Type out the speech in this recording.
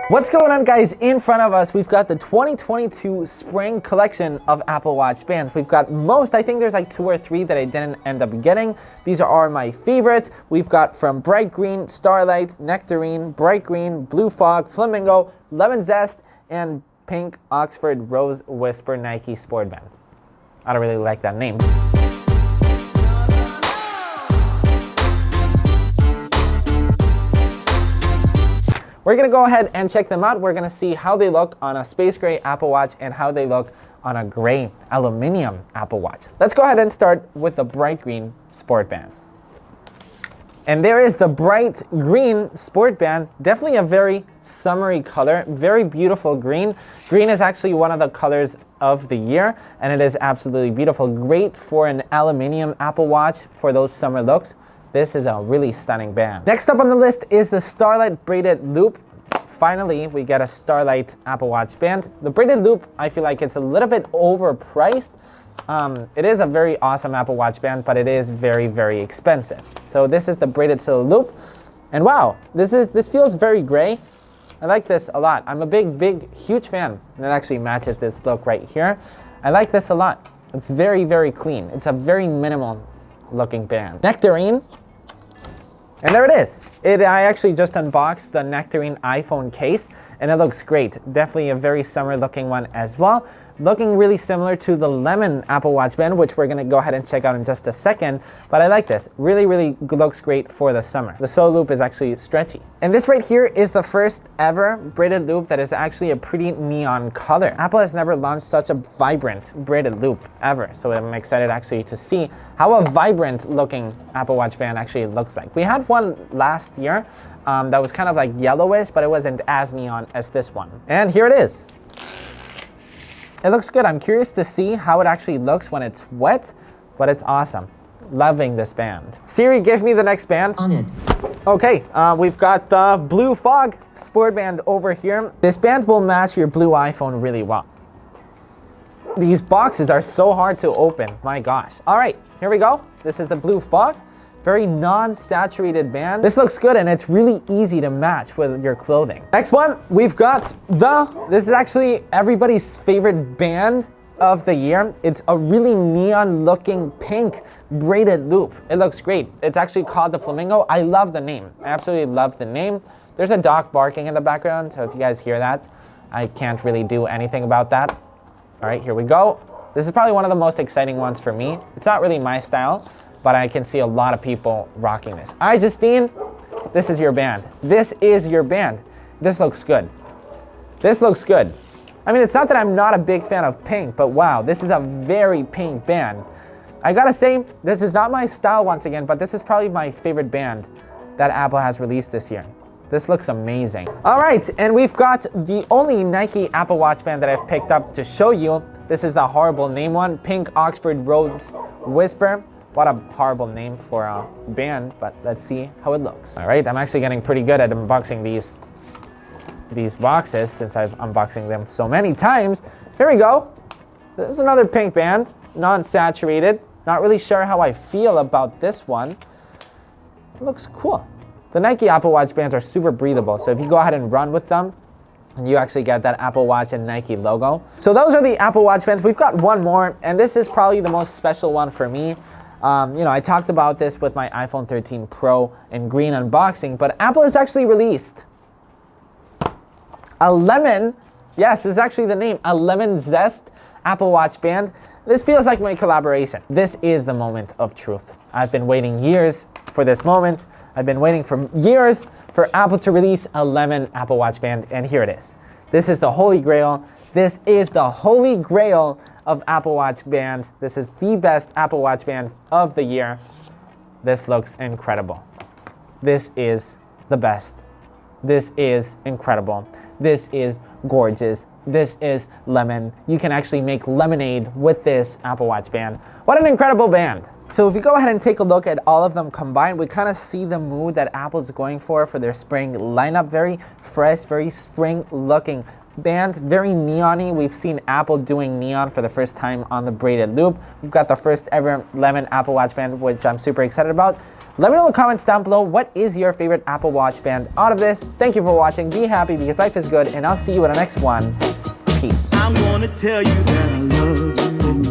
What's going on, guys? In front of us, we've got the 2022 spring collection of Apple Watch bands. We've got most, I think there's like 2 or 3 that I didn't end up getting. These are my favorites. We've got from Bright Green, Starlight, Nectarine, Bright Green, Blue Fog, Flamingo, Lemon Zest, and Pink Oxford Rose Whisper Nike Sport Band. I don't really like that name. We're gonna go ahead and check them out. We're gonna see how they look on a space gray Apple Watch and how they look on a gray aluminum Apple Watch. Let's go ahead and start with the Bright Green Sport Band. And there is the Bright Green Sport Band. Definitely a very summery color, very beautiful green. Green is actually one of the colors of the year, and it is absolutely beautiful. Great for an aluminum Apple Watch for those summer looks. This is a really stunning band. Next up on the list is the Starlight Braided Loop. Finally, we get a Starlight Apple Watch band. The Braided Loop, I feel like it's a little bit overpriced. It is a very awesome Apple Watch band, but it is very, very expensive. So this is the Braided Loop. And wow, this feels very gray. I like this a lot. I'm a big, huge fan. And it actually matches this look right here. I like this a lot. It's very, very clean. It's a very minimal looking band. Nectarine. And there it is. I actually just unboxed the Nectarine iPhone case, and it looks great. Definitely a very summer looking one as well. Looking really similar to the Lemon Apple Watch band, which we're gonna go ahead and check out in just a second. But I like this. Really, really looks great for the summer. The sole loop is actually stretchy. And this right here is the first ever braided loop that is actually a pretty neon color. Apple has never launched such a vibrant braided loop ever. So I'm excited actually to see how a vibrant looking Apple Watch band actually looks like. We had one last year that was kind of like yellowish, but it wasn't as neon as this one. And here it is. It looks good. I'm curious to see how it actually looks when it's wet, but it's awesome. Loving this band. Siri, give me the next band. On it. Okay, we've got the Blue Fog Sport Band over here. This band will match your blue iPhone really well. These boxes are so hard to open, my gosh. All right, here we go. This is the Blue Fog. Very non-saturated band. This looks good, and it's really easy to match with your clothing. Next one, we've got this is actually everybody's favorite band of the year. It's a really neon looking pink braided loop. It looks great. It's actually called the Flamingo. I love the name. I absolutely love the name. There's a dog barking in the background, so if you guys hear that, I can't really do anything about that. All right, here we go. This is probably one of the most exciting ones for me. It's not really my style, but I can see a lot of people rocking this. All right, Justine, this is your band. This is your band. This looks good. This looks good. I mean, it's not that I'm not a big fan of pink, but wow, this is a very pink band. I gotta say, this is not my style once again, but this is probably my favorite band that Apple has released this year. This looks amazing. All right, and we've got the only Nike Apple Watch band that I've picked up to show you. This is the horrible name one, Pink Oxford Rose Whisper. What a horrible name for a band, but let's see how it looks. All right, I'm actually getting pretty good at unboxing these boxes since I've unboxing them so many times. Here we go. This is another pink band, non-saturated. Not really sure how I feel about this one. It looks cool. The Nike Apple Watch bands are super breathable, so if you go ahead and run with them, you actually get that Apple Watch and Nike logo. So those are the Apple Watch bands. We've got one more, and this is probably the most special one for me. I talked about this with my iPhone 13 Pro in green unboxing, but Apple has actually released a lemon, yes, this is actually the name, a Lemon Zest Apple Watch band. This feels like my collaboration. This is the moment of truth. I've been waiting years for this moment. I've been waiting for years for Apple to release a lemon Apple Watch band, and here it is. This is the holy grail. This is the holy grail of Apple Watch bands. This is the best Apple Watch band of the year. This looks incredible. This is the best. This is incredible. This is gorgeous. This is lemon. You can actually make lemonade with this Apple Watch band. What an incredible band. So if you go ahead and take a look at all of them combined, we kind of see the mood that Apple's going for their spring lineup. Very fresh, very spring looking bands, very neon-y. We've seen Apple doing neon for the first time on the braided loop. We've got the first ever lemon Apple Watch band, which I'm super excited about. Let me know in the comments down below, what is your favorite Apple Watch band out of this? Thank you for watching. Be happy because life is good, and I'll see you in the next one. Peace. I'm gonna tell you that I love you.